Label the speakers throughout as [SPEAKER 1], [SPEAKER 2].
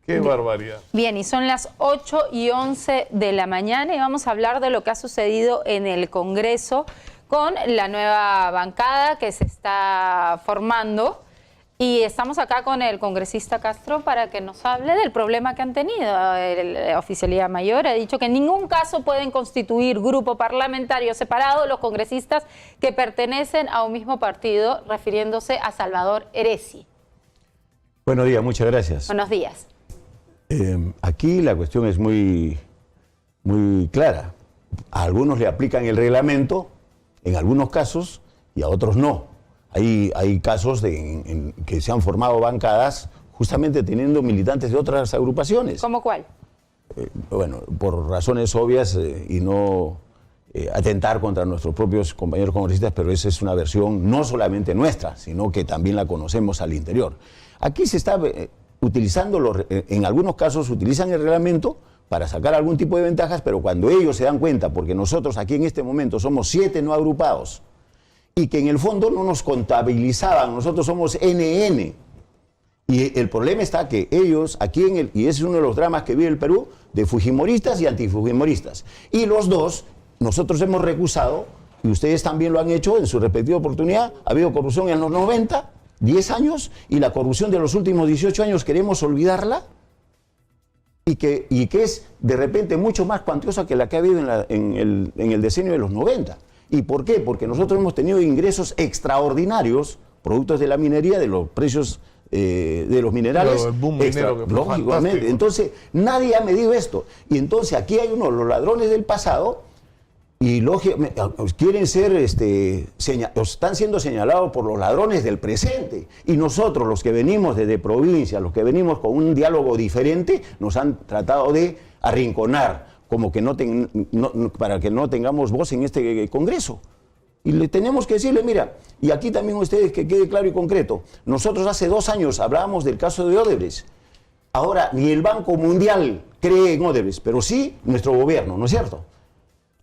[SPEAKER 1] ¡Qué barbaridad!
[SPEAKER 2] Bien, y son las 8:11 de la mañana y vamos a hablar de lo que ha sucedido en el Congreso con la nueva bancada que se está formando. Y estamos acá con el congresista Castro para que nos hable del problema que han tenido. La Oficialía Mayor ha dicho que en ningún caso pueden constituir grupo parlamentario separado los congresistas que pertenecen a un mismo partido, refiriéndose a Salvador Heresi.
[SPEAKER 3] Buenos días, muchas gracias.
[SPEAKER 2] Buenos días.
[SPEAKER 3] Aquí la cuestión es muy clara. A algunos le aplican el reglamento, en algunos casos, y a otros no. Hay casos en que se han formado bancadas justamente teniendo militantes de otras agrupaciones.
[SPEAKER 2] ¿Cómo cuál?
[SPEAKER 3] Bueno, por razones obvias y no atentar contra nuestros propios compañeros congresistas, pero esa es una versión no solamente nuestra, sino que también la conocemos al interior. Aquí se está utilizando, en algunos casos utilizan el reglamento para sacar algún tipo de ventajas, pero cuando ellos se dan cuenta, porque nosotros aquí en este momento somos 7 no agrupados, y que en el fondo no nos contabilizaban, nosotros somos NN. Y el problema está que ellos, aquí y ese es uno de los dramas que vive el Perú, de fujimoristas y antifujimoristas. Y los dos, nosotros hemos recusado, y ustedes también lo han hecho en su respectiva oportunidad, ha habido corrupción en los 90, 10 años, y la corrupción de los últimos 18 años queremos olvidarla, y que es de repente mucho más cuantiosa que la que ha habido en el decenio de los 90. ¿Y por qué? Porque nosotros hemos tenido ingresos extraordinarios, productos de la minería, de los precios de los minerales.
[SPEAKER 1] Pero el boom minero que fue
[SPEAKER 3] lógicamente.
[SPEAKER 1] fantástico.
[SPEAKER 3] Entonces, nadie ha medido esto. Y entonces aquí hay los ladrones del pasado, y quieren ser, están siendo señalados por los ladrones del presente. Y nosotros, los que venimos desde provincia, los que venimos con un diálogo diferente, nos han tratado de arrinconar, como que para que no tengamos voz en este Congreso. Y le tenemos que decirle, mira, y aquí también ustedes, que quede claro y concreto, nosotros hace 2 años hablábamos del caso de Odebrecht. Ahora, ni el Banco Mundial cree en Odebrecht, pero sí nuestro gobierno, ¿no es cierto?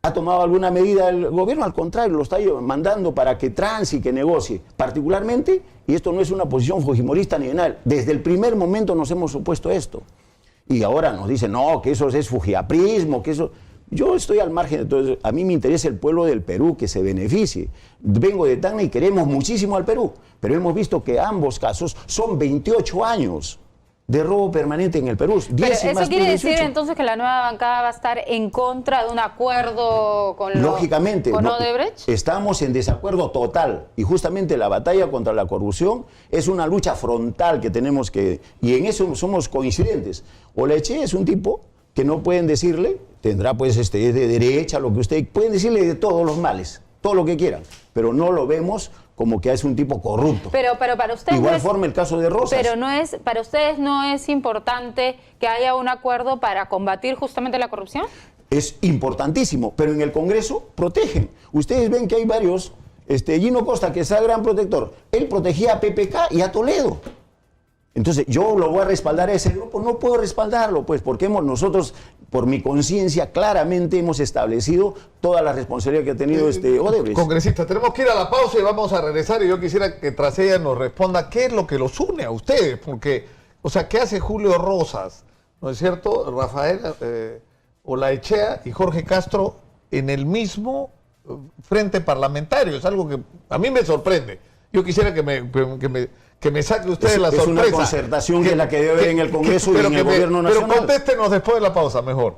[SPEAKER 3] ¿Ha tomado alguna medida el gobierno? Al contrario, lo está mandando para que transe y que negocie. Particularmente, y esto no es una posición fujimorista ni de nada, desde el primer momento nos hemos opuesto a esto. Y ahora nos dicen, no, que eso es fujiaprismo, que eso... Yo estoy al margen de todo eso. A mí me interesa el pueblo del Perú, que se beneficie. Vengo de Tacna y queremos muchísimo al Perú, pero hemos visto que ambos casos son 28 años de robo permanente en el Perú. 10
[SPEAKER 2] Pero
[SPEAKER 3] y
[SPEAKER 2] ¿eso
[SPEAKER 3] más
[SPEAKER 2] quiere
[SPEAKER 3] 18.
[SPEAKER 2] decir entonces que la nueva bancada va a estar en contra de un acuerdo con
[SPEAKER 3] Lógicamente,
[SPEAKER 2] con Odebrecht?
[SPEAKER 3] Estamos en desacuerdo total, y justamente la batalla contra la corrupción es una lucha frontal que tenemos que... Y en eso somos coincidentes. Olaechea es un tipo que no pueden decirle, tendrá pues es de derecha, lo que ustedes... Pueden decirle de todos los males, todo lo que quieran, pero no lo vemos como que es un tipo corrupto.
[SPEAKER 2] Pero para ustedes
[SPEAKER 3] igual forma el caso de Rosas.
[SPEAKER 2] Pero para ustedes no es importante que haya un acuerdo para combatir justamente la corrupción.
[SPEAKER 3] Es importantísimo, pero en el Congreso protegen. Ustedes ven que hay varios, Gino Costa, que es el gran protector, él protegía a PPK y a Toledo. Entonces, yo lo voy a respaldar a ese grupo, no puedo respaldarlo, pues, porque nosotros, por mi conciencia, claramente hemos establecido toda la responsabilidad que ha tenido Odebrecht.
[SPEAKER 1] Congresista, tenemos que ir a la pausa y vamos a regresar, y yo quisiera que tras ella nos responda qué es lo que los une a ustedes, porque, o sea, ¿qué hace Julio Rosas, no es cierto, Rafael Olaechea y Jorge Castro en el mismo frente parlamentario? Es algo que a mí me sorprende. Yo quisiera que me saque usted la sorpresa.
[SPEAKER 3] Es una concertación que es la que debe haber en el Congreso y en el Gobierno Nacional.
[SPEAKER 1] Pero contéstenos después de la pausa, mejor.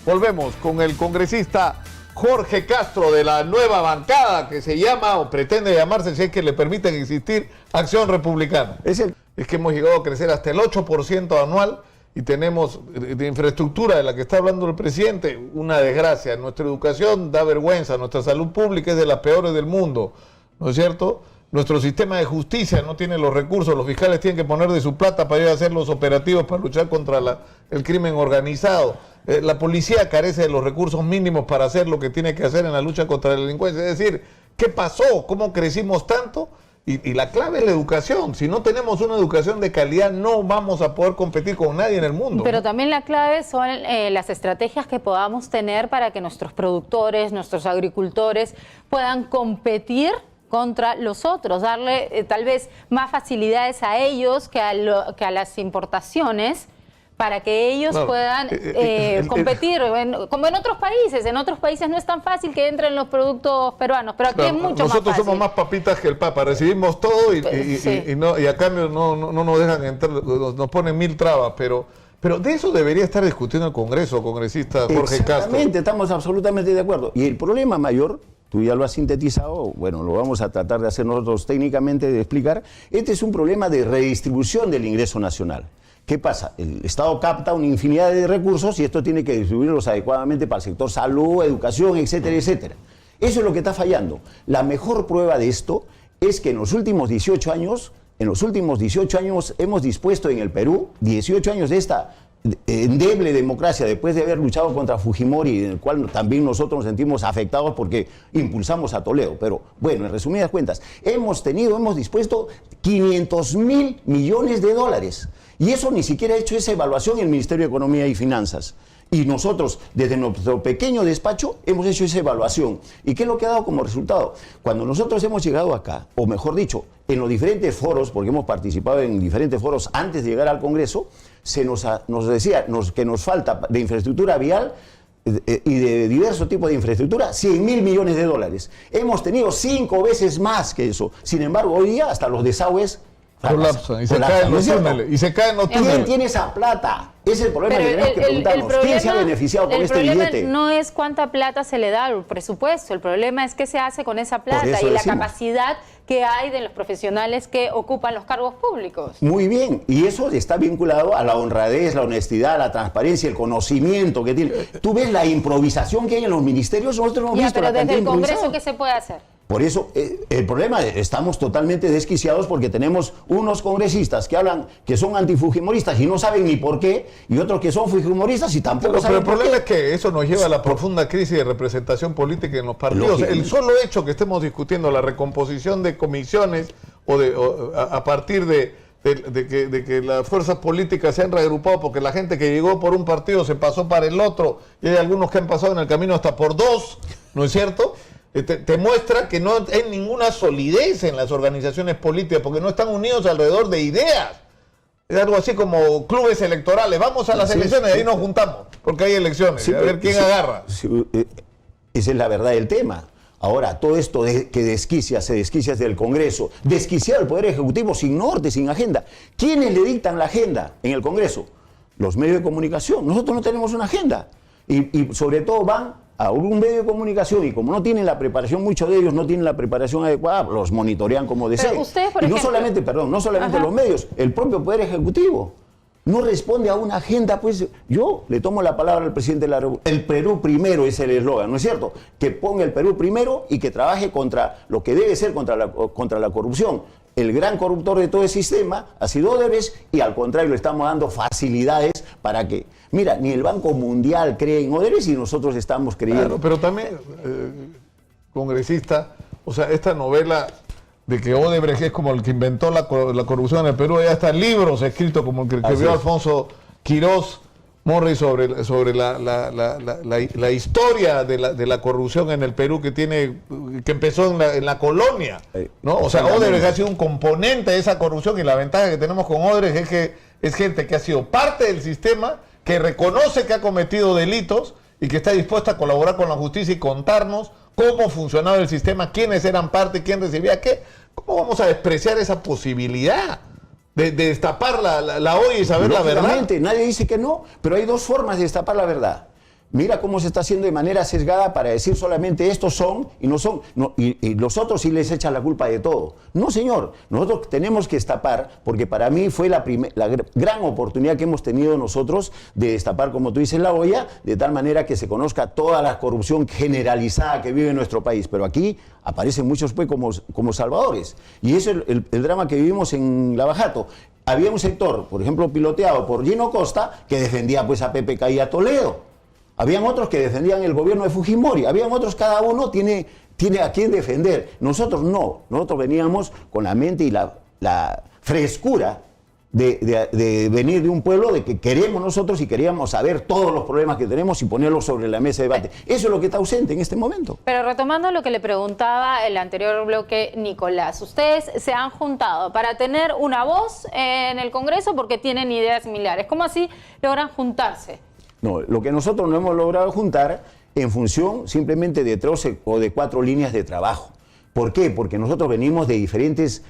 [SPEAKER 1] Volvemos con el congresista Jorge Castro de la nueva bancada que se llama, o pretende llamarse, si es que le permiten existir, Acción Republicana. Es que hemos llegado a crecer hasta el 8% anual y tenemos de infraestructura de la que está hablando el presidente, una desgracia. Nuestra educación da vergüenza, nuestra salud pública es de las peores del mundo, ¿no es cierto? Nuestro sistema de justicia no tiene los recursos, los fiscales tienen que poner de su plata para ir a hacer los operativos para luchar contra el crimen organizado. La policía carece de los recursos mínimos para hacer lo que tiene que hacer en la lucha contra la delincuencia. Es decir, ¿qué pasó? ¿Cómo crecimos tanto? Y la clave es la educación. Si no tenemos una educación de calidad, no vamos a poder competir con nadie en el mundo.
[SPEAKER 2] Pero también la clave son las estrategias que podamos tener para que nuestros productores, nuestros agricultores puedan competir contra los otros, darle tal vez más facilidades a ellos que a las importaciones, para que ellos puedan competir, como en otros países. En otros países no es tan fácil que entren los productos peruanos, pero aquí es mucho más fácil.
[SPEAKER 1] Nosotros somos más papitas que el Papa, recibimos todo y a cambio no nos dejan entrar, nos ponen 1000 trabas, pero de eso debería estar discutiendo el Congreso, congresista Jorge Castro.
[SPEAKER 3] Exactamente, estamos absolutamente de acuerdo. Y el problema mayor, tú ya lo has sintetizado, bueno, lo vamos a tratar de hacer nosotros técnicamente, de explicar, este es un problema de redistribución del ingreso nacional. ¿Qué pasa? El Estado capta una infinidad de recursos y esto tiene que distribuirlos adecuadamente para el sector salud, educación, etcétera, etcétera. Eso es lo que está fallando. La mejor prueba de esto es que en los últimos 18 años hemos dispuesto en el Perú 18 años de esta endeble democracia, después de haber luchado contra Fujimori, en el cual también nosotros nos sentimos afectados porque impulsamos a Toledo. Pero bueno, en resumidas cuentas, hemos dispuesto 500.000 millones de dólares. Y eso ni siquiera ha hecho esa evaluación el Ministerio de Economía y Finanzas. Y nosotros, desde nuestro pequeño despacho, hemos hecho esa evaluación. ¿Y qué es lo que ha dado como resultado? Cuando nosotros hemos llegado acá, o mejor dicho, en los diferentes foros, porque hemos participado en diferentes foros antes de llegar al Congreso, se nos decía que nos falta de infraestructura vial y de diversos tipos de infraestructura, 100.000 millones de dólares. Hemos tenido 5 veces más que eso. Sin embargo, hoy día hasta los desagües
[SPEAKER 1] colapsan y se caen los túneles.
[SPEAKER 3] ¿Quién tiene esa plata? Ese es el problema que tenemos que preguntarnos. ¿Quién se ha beneficiado con este billete?
[SPEAKER 2] El problema no es cuánta plata se le da al presupuesto, el problema es qué se hace con esa plata y la capacidad que hay de los profesionales que ocupan los cargos públicos.
[SPEAKER 3] Muy bien, y eso está vinculado a la honradez, la honestidad, la transparencia, el conocimiento que tiene. Tú ves la improvisación que hay en los ministerios, nosotros hemos visto la cantidad de
[SPEAKER 2] improvisación. Pero desde el Congreso, ¿qué se puede hacer?
[SPEAKER 3] Por eso, el problema es estamos totalmente desquiciados porque tenemos unos congresistas que hablan que son antifujimoristas y no saben ni por qué, y otros que son fujimoristas y tampoco saben por qué.
[SPEAKER 1] Pero el problema es que eso nos lleva a la profunda crisis de representación política en los partidos. El solo hecho que estemos discutiendo la recomposición de comisiones a partir de que las fuerzas políticas se han reagrupado porque la gente que llegó por un partido se pasó para el otro y hay algunos que han pasado en el camino hasta por 2, ¿no es cierto? Te muestra que no hay ninguna solidez en las organizaciones políticas porque no están unidos alrededor de ideas. Es algo así como clubes electorales. Vamos a las elecciones y ahí nos juntamos porque hay elecciones. A ver quién agarra.
[SPEAKER 3] Esa es la verdad del tema. Ahora, todo esto que se desquicia del Congreso, desquiciar al Poder Ejecutivo sin norte, sin agenda. ¿Quiénes le dictan la agenda en el Congreso? Los medios de comunicación. Nosotros no tenemos una agenda. Y sobre todo van a un medio de comunicación y como no tienen la preparación, muchos de ellos no tienen la preparación adecuada, los monitorean como desean. Y no solamente los medios, el propio Poder Ejecutivo no responde a una agenda. Pues yo le tomo la palabra al presidente de la República. El Perú primero es el eslogan, ¿no es cierto? Que ponga el Perú primero y que trabaje contra lo que debe ser contra la corrupción. El gran corruptor de todo el sistema ha sido Odebrecht y al contrario le estamos dando facilidades para que, mira, ni el Banco Mundial cree en Odebrecht y nosotros estamos creyendo.
[SPEAKER 1] Claro, pero también, congresista, o sea, esta novela de que Odebrecht es como el que inventó la corrupción en el Perú, ya están libros escritos como el que escribió Alfonso Quirós Morris sobre la historia de la corrupción en el Perú que empezó en la colonia, ¿no? O sea, Odebrecht ha sido un componente de esa corrupción y la ventaja que tenemos con Odebrecht es que es gente que ha sido parte del sistema, que reconoce que ha cometido delitos y que está dispuesta a colaborar con la justicia y contarnos cómo funcionaba el sistema, quiénes eran parte, quién recibía qué. ¿Cómo vamos a despreciar esa posibilidad de destapar la olla y saber la verdad?
[SPEAKER 3] Nadie dice que no, pero hay dos formas de destapar la verdad. Mira cómo se está haciendo de manera sesgada para decir solamente estos son y no son, y los otros sí les echan la culpa de todo. No, señor, nosotros tenemos que destapar, porque para mí fue la gran oportunidad que hemos tenido nosotros de destapar, como tú dices, la olla, de tal manera que se conozca toda la corrupción generalizada que vive en nuestro país. Pero aquí aparecen muchos pues como salvadores. Y eso es el drama que vivimos en Lavajato. Había un sector, por ejemplo, piloteado por Gino Costa, que defendía pues a PPK y a Toledo. Habían otros que defendían el gobierno de Fujimori, habían otros, cada uno tiene a quién defender. Nosotros no, nosotros veníamos con la mente y la frescura de venir de un pueblo de que queremos nosotros y queríamos saber todos los problemas que tenemos y ponerlos sobre la mesa de debate. Eso es lo que está ausente en este momento.
[SPEAKER 2] Pero retomando lo que le preguntaba el anterior bloque, Nicolás, ustedes se han juntado para tener una voz en el Congreso porque tienen ideas similares. ¿Cómo así logran juntarse?
[SPEAKER 3] No, lo que nosotros no hemos logrado juntar en función simplemente de 3 o de 4 líneas de trabajo. ¿Por qué? Porque nosotros venimos de diferentes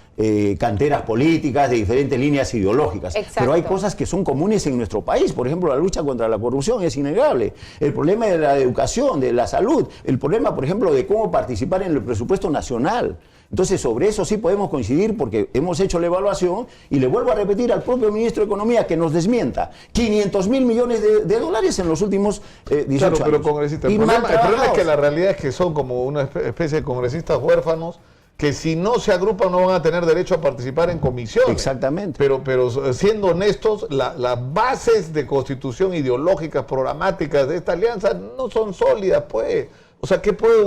[SPEAKER 3] canteras políticas, de diferentes líneas ideológicas.
[SPEAKER 2] Exacto.
[SPEAKER 3] Pero hay cosas que son comunes en nuestro país. Por ejemplo, la lucha contra la corrupción es innegable. El problema de la educación, de la salud. El problema, por ejemplo, de cómo participar en el presupuesto nacional. Entonces, sobre eso sí podemos coincidir porque hemos hecho la evaluación y le vuelvo a repetir al propio ministro de Economía que nos desmienta. 500.000 millones de dólares en los últimos 18
[SPEAKER 1] claro, pero
[SPEAKER 3] años.
[SPEAKER 1] congresista,
[SPEAKER 3] Y
[SPEAKER 1] el problema es
[SPEAKER 3] trabajados.
[SPEAKER 1] que la realidad es que son como una especie de congresistas huérfanos que si no se agrupan no van a tener derecho a participar en comisiones.
[SPEAKER 3] Exactamente.
[SPEAKER 1] Pero siendo honestos, las bases de constitución ideológicas, programáticas de esta alianza no son sólidas, pues. O sea, ¿qué puede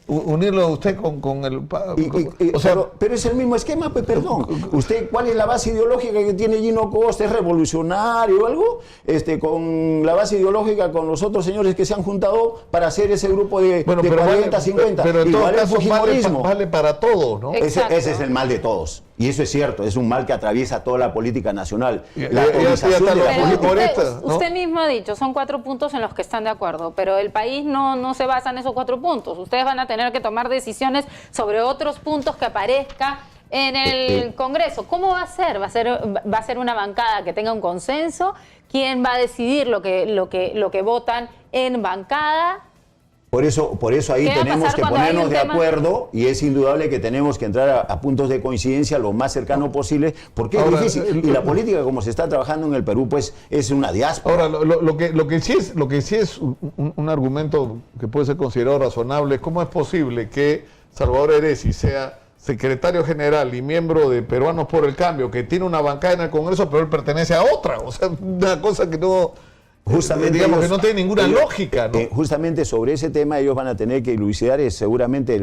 [SPEAKER 1] unirlo usted con el... o sea,
[SPEAKER 3] pero es el mismo esquema, pues perdón. ¿Usted cuál es la base ideológica que tiene Gino Costa? ¿Es revolucionario o algo? Con la base ideológica con los otros señores que se han juntado para hacer ese grupo de 40, 50.
[SPEAKER 1] Pero en todo
[SPEAKER 3] Igual el
[SPEAKER 1] caso
[SPEAKER 3] fujimorismo.
[SPEAKER 1] vale para todos, ¿no?
[SPEAKER 3] Ese
[SPEAKER 2] Exacto.
[SPEAKER 3] es el mal de todos. Y eso es cierto, es un mal que atraviesa toda la política nacional.
[SPEAKER 1] Ya
[SPEAKER 3] La
[SPEAKER 1] está
[SPEAKER 3] atomización de
[SPEAKER 1] la
[SPEAKER 3] la
[SPEAKER 2] Pero
[SPEAKER 3] política.
[SPEAKER 1] por
[SPEAKER 2] usted,
[SPEAKER 1] esta, ¿no?
[SPEAKER 2] usted mismo ha dicho, son 4 puntos en los que están de acuerdo, pero el país no se basa en esos 4 puntos. Ustedes van a tener que tomar decisiones sobre otros puntos que aparezca en el Congreso. ¿Cómo va a ser? ¿Va a ser una bancada que tenga un consenso? ¿Quién va a decidir lo que votan en bancada?
[SPEAKER 3] Por eso ahí
[SPEAKER 2] ¿Qué va a
[SPEAKER 3] tenemos
[SPEAKER 2] pasar
[SPEAKER 3] que
[SPEAKER 2] cuando hay
[SPEAKER 3] ponernos
[SPEAKER 2] un
[SPEAKER 3] de
[SPEAKER 2] tema?
[SPEAKER 3] acuerdo y es indudable que tenemos que entrar a puntos de coincidencia lo más cercano posible porque
[SPEAKER 1] Ahora,
[SPEAKER 3] es difícil. Y la política como se está trabajando en el Perú pues es una diáspora.
[SPEAKER 1] Ahora, lo que sí es un argumento que puede ser considerado razonable es cómo es posible que Salvador Heresi sea secretario general y miembro de Peruanos por el Cambio, que tiene una bancada en el Congreso, pero él pertenece a otra. O sea, una cosa que no...
[SPEAKER 3] Justamente
[SPEAKER 1] digamos
[SPEAKER 3] ellos-
[SPEAKER 1] que no tiene ninguna
[SPEAKER 3] ellos-
[SPEAKER 1] lógica, ¿no?
[SPEAKER 3] Justamente sobre ese tema ellos van a tener que elucidar seguramente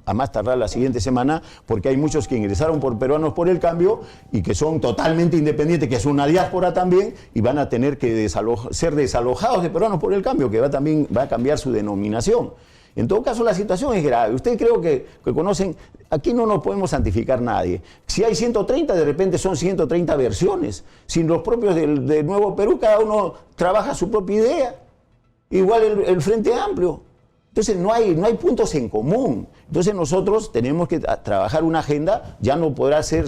[SPEAKER 3] a más tardar la siguiente semana, porque hay muchos que ingresaron por Peruanos por el Cambio y que son totalmente independientes, que es una diáspora también, y van a tener que ser desalojados de Peruanos por el Cambio, que también va a cambiar su denominación. En todo caso, la situación es grave. Ustedes creo que conocen, aquí no nos podemos santificar nadie. Si hay 130, de repente son 130 versiones. Si los propios del Nuevo Perú, cada uno trabaja su propia idea. Igual el Frente Amplio. Entonces no hay puntos en común. Entonces nosotros tenemos que trabajar una agenda, ya no podrá ser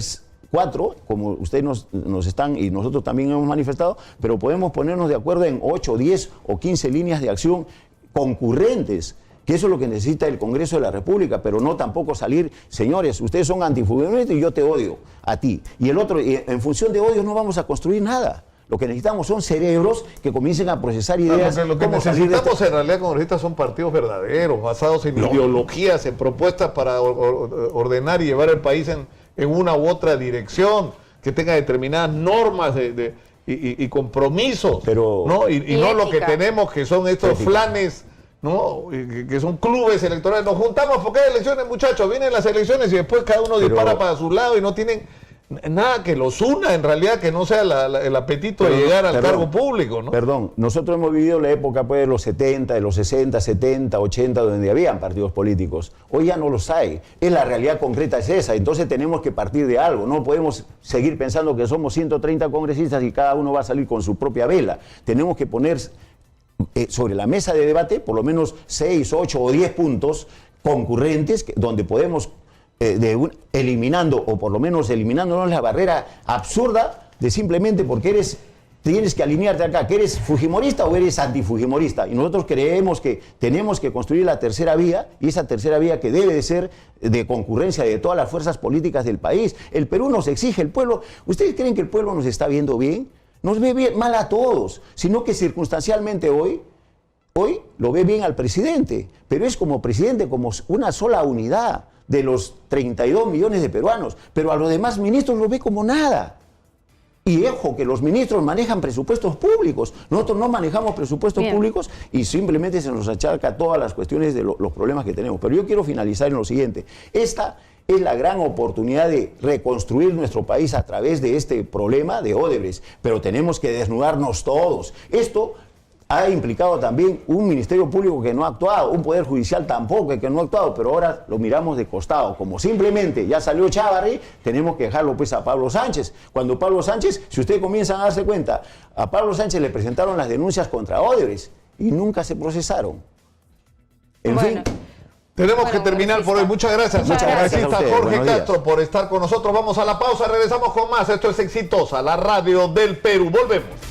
[SPEAKER 3] 4, como ustedes nos están y nosotros también hemos manifestado, pero podemos ponernos de acuerdo en 8, 10 o 15 líneas de acción concurrentes, que eso es lo que necesita el Congreso de la República, pero no tampoco salir, señores, ustedes son antifujimoristas y yo te odio a ti. Y el otro, en función de odios no vamos a construir nada. Lo que necesitamos son cerebros que comiencen a procesar ideas.
[SPEAKER 1] Lo que
[SPEAKER 3] cómo salir de
[SPEAKER 1] necesitamos
[SPEAKER 3] esta-
[SPEAKER 1] en realidad, congresistas, son partidos verdaderos, basados en ideologías, en propuestas para ordenar y llevar el país en una u otra dirección, que tenga determinadas normas y compromisos,
[SPEAKER 3] Pero-
[SPEAKER 1] ¿no? Y no lo que
[SPEAKER 2] ética.
[SPEAKER 1] tenemos, que son estos
[SPEAKER 3] Ética.
[SPEAKER 1] flanes, ¿no? Que son clubes electorales. Nos juntamos porque hay elecciones, muchachos, vienen las elecciones y después cada uno dispara para su lado y no tienen nada que los una, en realidad, que no sea el apetito de llegar al cargo público, ¿no?
[SPEAKER 3] Perdón, nosotros hemos vivido la época pues, de los 70, de los 60, 70, 80, donde habían partidos políticos. Hoy ya no los hay. Es la realidad concreta es esa. Entonces tenemos que partir de algo. No podemos seguir pensando que somos 130 congresistas y cada uno va a salir con su propia vela. Tenemos que poner sobre la mesa de debate por lo menos 6, 8 o 10 puntos concurrentes donde podemos eliminando o por lo menos eliminándonos la barrera absurda de simplemente porque tienes que alinearte acá, que eres fujimorista o eres antifujimorista. Y nosotros creemos que tenemos que construir la tercera vía, y esa tercera vía que debe de ser de concurrencia de todas las fuerzas políticas del país. El Perú nos exige, el pueblo. ¿Ustedes creen que el pueblo nos está viendo bien? Nos ve bien, mal a todos, sino que circunstancialmente hoy lo ve bien al presidente, pero es como presidente, como una sola unidad de los 32 millones de peruanos, pero a los demás ministros los ve como nada. Y ojo, que los ministros manejan presupuestos públicos, nosotros no manejamos presupuestos públicos y simplemente se nos achaca todas las cuestiones de los problemas que tenemos. Pero yo quiero finalizar en lo siguiente, esta es la gran oportunidad de reconstruir nuestro país a través de este problema de Odebrecht, pero tenemos que desnudarnos todos. Esto ha implicado también un Ministerio Público que no ha actuado, un Poder Judicial tampoco que no ha actuado, pero ahora lo miramos de costado. Como simplemente ya salió Chávarri, tenemos que dejarlo pues a Pablo Sánchez. Cuando Pablo Sánchez, si ustedes comienzan a darse cuenta, a Pablo Sánchez le presentaron las denuncias contra Odebrecht y nunca se procesaron. En fin.
[SPEAKER 1] Tenemos que terminar por hoy. Muchas gracias.
[SPEAKER 3] Muchas gracias a ustedes.
[SPEAKER 1] Jorge
[SPEAKER 3] Buenos días.
[SPEAKER 1] Castro por estar con nosotros. Vamos a la pausa, regresamos con más. Esto es Exitosa, la radio del Perú. Volvemos.